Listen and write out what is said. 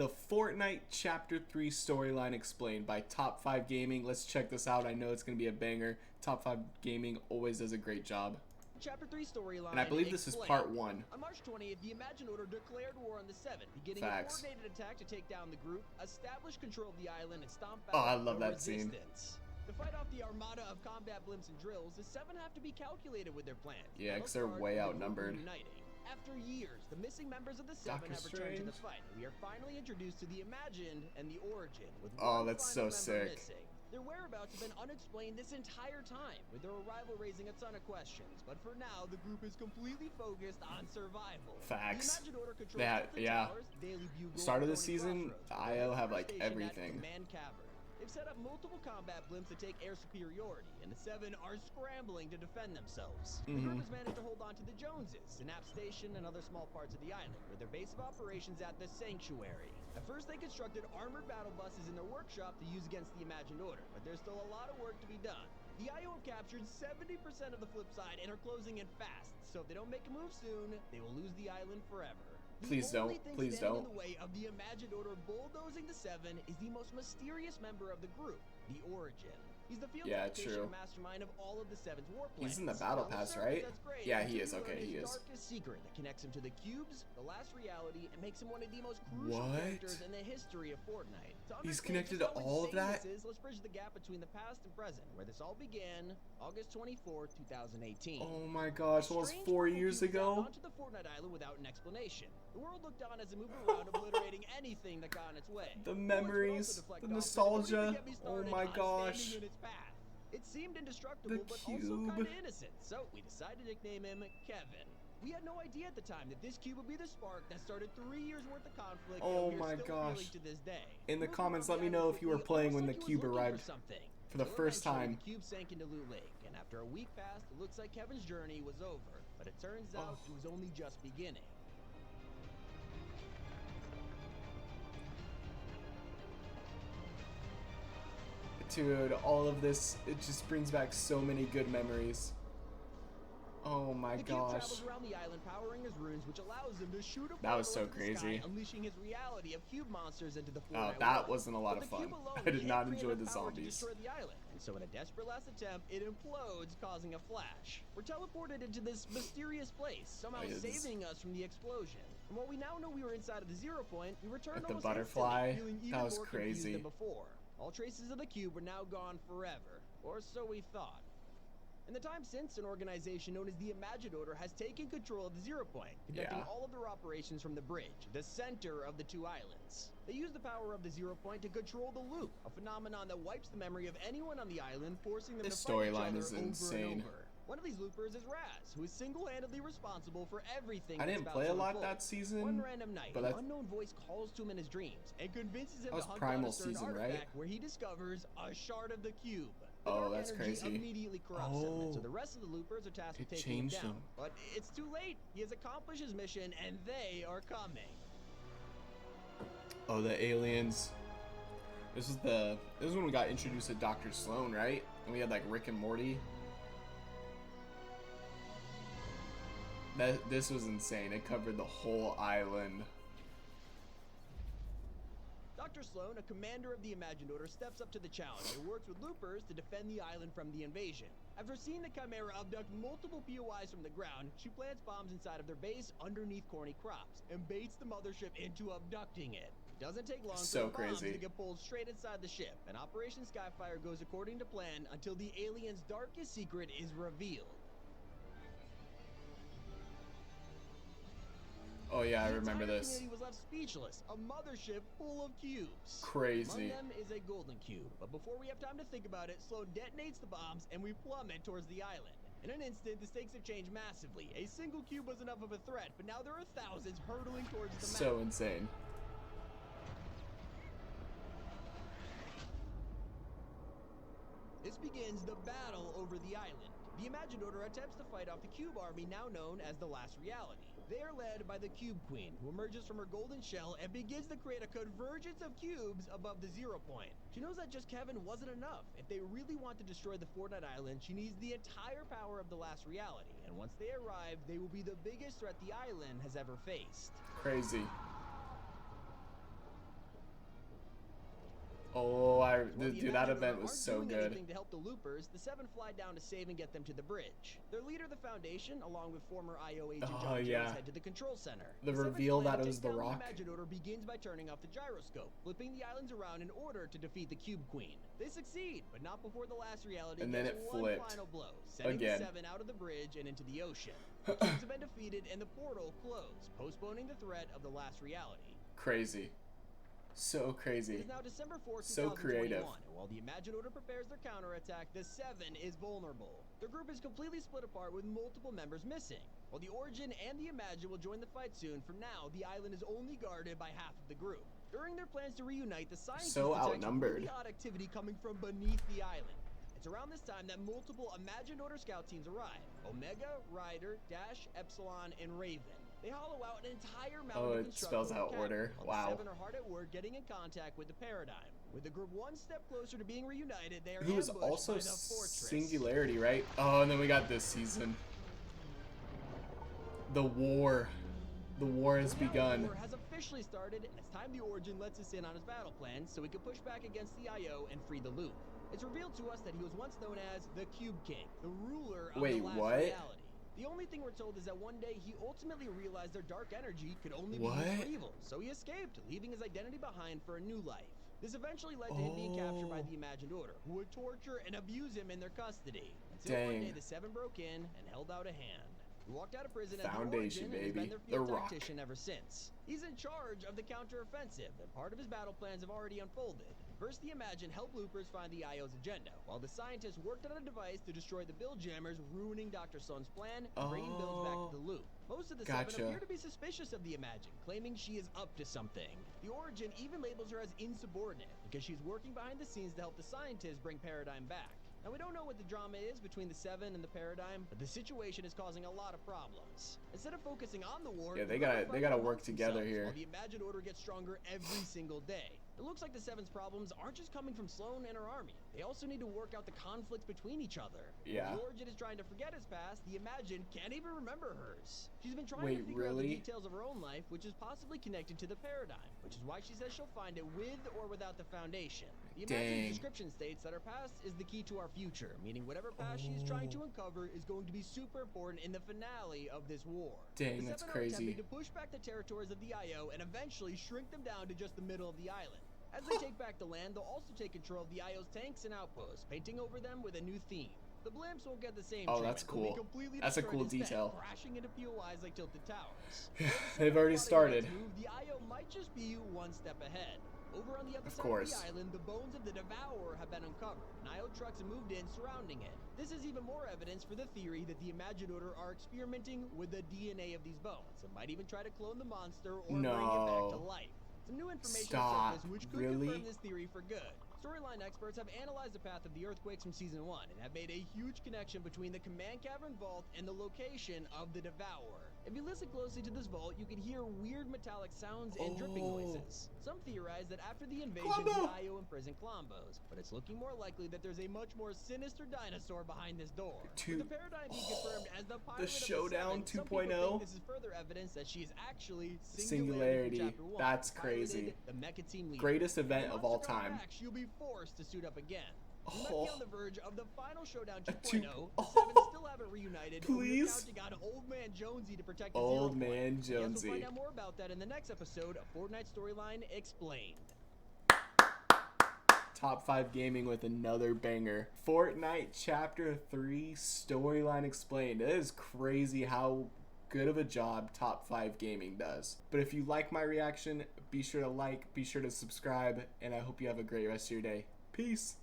the Fortnite Chapter 3 storyline explained by Top 5 Gaming. Let's check this out. I know it's going to be a banger. Top 5 Gaming always does a great job. Chapter 3 storyline. And I believe this is part 1. On March 20th, the Imagine Order declared war on the Seven, beginning Facts. a coordinated attack to take down the group, establish control of the island, and stomp out I love the that scene. resistance. To fight off the armada of combat blimps and drills, the Seven have to be calculated with their plans. Yeah, because they're way outnumbered. After years, the missing members of the Seven have returned to the fight, and we are finally introduced to the Imagined and the Origin. With that's so sick. Missing. Their whereabouts have been unexplained this entire time, with their arrival raising a ton of questions. But for now, the group is completely focused on survival. Facts. The Imagine Order controls towers, Daily Bugle, Start of the Tony season, Crossroads, the IO have like station at everything. Command Cavern. They've set up multiple combat blimps to take air superiority, and the Seven are scrambling to defend themselves. The group has managed to hold on to the Joneses, Synapse Station, and other small parts of the island, with their base of operations at the Sanctuary. At first, they constructed armored battle buses in their workshop to use against the Imagined Order, but there's still a lot of work to be done. The IO have captured 70% of the flip side and are closing in fast, so if they don't make a move soon, they will lose the island forever. Please don't. Please don't. In the way of the Imagined Order bulldozing the Seven is the most mysterious member of the group, the Origin. He's the field application mastermind of all of the Seven's war plans. He's in the battle pass, right? Yeah, he is. Okay, he is. Darkest secret that connects him to the cubes, the last reality, and makes him one of the most crucial characters in the history of Fortnite. He's connected to all of that? Let's bridge the gap between the past and present, where this all began August 24th, 2018. Oh my gosh, almost 4 years ago? Onto the Fortnite island without an explanation. The world looked on as it moved around, obliterating anything that got in its way. The memories, the nostalgia, oh my gosh. It seemed indestructible, but also kind of innocent, so we decided to nickname him Kevin. We had no idea at the time that this cube would be the spark that started 3 years worth of conflict. Oh my gosh. To this day. In the comments, let me know if you were playing when the cube arrived for the first time. The cube sank into Loot Lake, and after a week passed, it looks like Kevin's journey was over. But it turns out it was only just beginning. Dude, all of this, it just brings back so many good memories. Oh my gosh. The cube travels around the island, powering his runes, which allows him to shoot a that was so into the crazy. Sky, unleashing his reality of cube monsters into the Oh, that wasn't a lot of fun. I did not enjoy the zombies. To destroy the island. And so in a desperate last attempt, it implodes, causing a flash. We're teleported into this mysterious place, somehow saving us from the explosion. From what we now know, we were inside of the 0 point, we returned the almost butterfly, feeling even that was more crazy. Than before. All traces of the cube were now gone forever, or so we thought. In the time since, an organization known as the Imagined Order has taken control of the 0 point, conducting all of their operations from the bridge, the center of the two islands. They use the power of the 0 point to control the loop, a phenomenon that wipes the memory of anyone on the island, forcing them to fight each other over and over. One of these loopers is Raz, who is single-handedly responsible for everything. I didn't play a lot that season. One random night, an unknown voice calls to him in his dreams and convinces him to hunt down a certain artifact where he discovers a shard of the cube. Oh, that's crazy. Immediately corrupts him, and so the rest of the loopers are tasked with taking him down. But it's too late. He has accomplished his mission, and they are coming. Oh, the aliens. This is when we got introduced to Dr. Sloan, right? And we had like Rick and Morty. This was insane. It covered the whole island. Dr. Sloan, a commander of the Imagined Order, steps up to the challenge and works with loopers to defend the island from the invasion. After seeing the Chimera abduct multiple POIs from the ground, she plants bombs inside of their base underneath corny crops and baits the mothership into abducting it. It doesn't take long for the bombs to get pulled straight inside the ship, and Operation Skyfire goes according to plan until the aliens' darkest secret is revealed. Oh yeah, I remember this. The community was left speechless. A mothership full of cubes. Crazy. Among them is a golden cube. But before we have time to think about it, Sloan detonates the bombs and we plummet towards the island. In an instant, the stakes have changed massively. A single cube was enough of a threat, but now there are thousands hurtling towards the map. So insane. This begins the battle over the island. The Imagined Order attempts to fight off the Cube Army, now known as the Last Reality. They are led by the Cube Queen, who emerges from her golden shell and begins to create a convergence of cubes above the 0 point. She knows that just Kevin wasn't enough. If they really want to destroy the Fortnite island, she needs the entire power of the Last Reality. And once they arrive, they will be the biggest threat the island has ever faced. Crazy. Oh, While the dude, that Imaginators event was aren't so doing good. anything to help the loopers, the Seven fly down to save and get them to the bridge. Their leader, the Foundation, along with former IO agent Oh, John yeah. Jones, head to the control center. The Seven's reveal plan that to it was take The down Rock. The Imaginators begins by turning off the gyroscope, flipping the islands around in order to defeat the Cube Queen. They succeed, but not before the last reality And then gets it one flipped. final blow, sending Again. the Seven out of the bridge and into the ocean. The Cubes have been defeated and the portal closed, postponing the threat of the last reality. Crazy. So crazy. It is now December 4th, So 2021, creative. and while the Imaginator prepares their counterattack, the Seven is vulnerable. Their group is completely split apart with multiple members missing. While the Origin and the Imagine will join the fight soon, for now, the island is only guarded by half of the group. During their plans to reunite, the scientists So detect outnumbered. really odd activity coming from beneath the island. It's around this time that multiple Imaginator scout teams arrive. Omega, Ryder, Dash, Epsilon, and Raven. They hollow out an entire mountain Oh, of it constructible spells out vocabulary, order. while Wow. The Seven are hard at work getting in contact with the Paradigm. With the group one step closer to being reunited, they are Who was ambushed also by the Fortress. Singularity, right? Oh, and then we got this season. The war. The war has The begun. war has officially started, and it's time the Origin lets us in on his battle plan so he can push back against the IO and free the loop. It's revealed to us that he was once known as the Cube King, the ruler of Wait, the last what? reality. The only thing we're told is that one day he ultimately realized their dark energy could only be used What? for evil, so he escaped, leaving his identity behind for a new life. This eventually led to him being captured by the Imagined Order, who would torture and abuse him in their custody. Until one Dang. day the Seven broke in and held out a hand. He walked out of prison as the Foundation, Origin and has baby. been their The field Rock. tactician ever since. He's in charge of the counteroffensive, and part of his battle plans have already unfolded. First, the Imagine help loopers find the IO's agenda, while the scientists worked on a device to destroy the Bill Jammers, ruining Dr. Sun's plan and bringing Bilge back to the loop. Most of the Gotcha. Seven appear to be suspicious of the Imagine, claiming she is up to something. The Origin even labels her as insubordinate, because she's working behind the scenes to help the scientists bring Paradigm back. Now, we don't know what the drama is between the Seven and the Paradigm, but the situation is causing a lot of problems. Instead of focusing on the war, Yeah, they they're gotta fighting work amongst together themselves, here. While the Imagined Order gets stronger every single day. It looks like the Seven's problems aren't just coming from Sloane and her army. They also need to work out the conflicts between each other. Yeah. While the Origin is trying to forget his past, the Imagine can't even remember hers. She's been trying to Wait, figure out the really? details of her own life, which is possibly connected to the Paradigm, which is why she says she'll find it with or without the Foundation. The Imagine's Dang. description states that her past is the key to our future, meaning whatever past she's trying to uncover is going to be super important in the finale of this war. Dang, The that's Seven are attempting crazy. to push back the territories of the IO and eventually shrink them down to just the middle of the island. As they take back the land, they'll also take control of the IO's tanks and outposts, painting over them with a new theme. The blimps won't get the same Oh, treatment. that's They'll be cool. completely That's a destroyed cool instead, detail. crashing into POIs like tilted towers. They've already started. The IO might just be one step ahead. Over on the other Of side course. of the island, the bones of the Devourer have been uncovered, and IO trucks have moved in surrounding it. This is even more evidence for the theory that the Imagined Order are experimenting with the DNA of these bones, and might even try to clone the monster or bring it back to No. life. Some new information Stop. surfaced which could Really? confirm this theory for good. Storyline experts have analyzed the path of the earthquakes from Season 1 and have made a huge connection between the Command Cavern Vault and the location of the Devourer. If you listen closely to this vault, you can hear weird metallic sounds and dripping Oh. noises. Some theorize that after the invasion, Klombo! the IO imprisoned Klombos, but it's looking more likely that there's a much more sinister dinosaur behind this door. Two- With the Paradigm being confirmed as the pilot of Showdown Seven, some people 2.0. think this is further evidence that she is actually Singularity. from Chapter 1. That's Piloted crazy. the Mecha Team leader. Greatest event When of all Monster comes time. back, she'll be forced to suit up again. We might be Oh. on the verge of the final showdown A 2.0. two- The Seven Oh. still haven't reunited. Please? We're counting on Old Man Jonesy to protect the Old 0 point. Man Yes, we'll Jonesy. find out more about that in the next episode of Fortnite Storyline Explained. Top 5 Gaming with another banger. Fortnite Chapter 3 Storyline Explained. It is crazy how good of a job Top 5 Gaming does. But if you like my reaction, be sure to like, be sure to subscribe, and I hope you have a great rest of your day. Peace.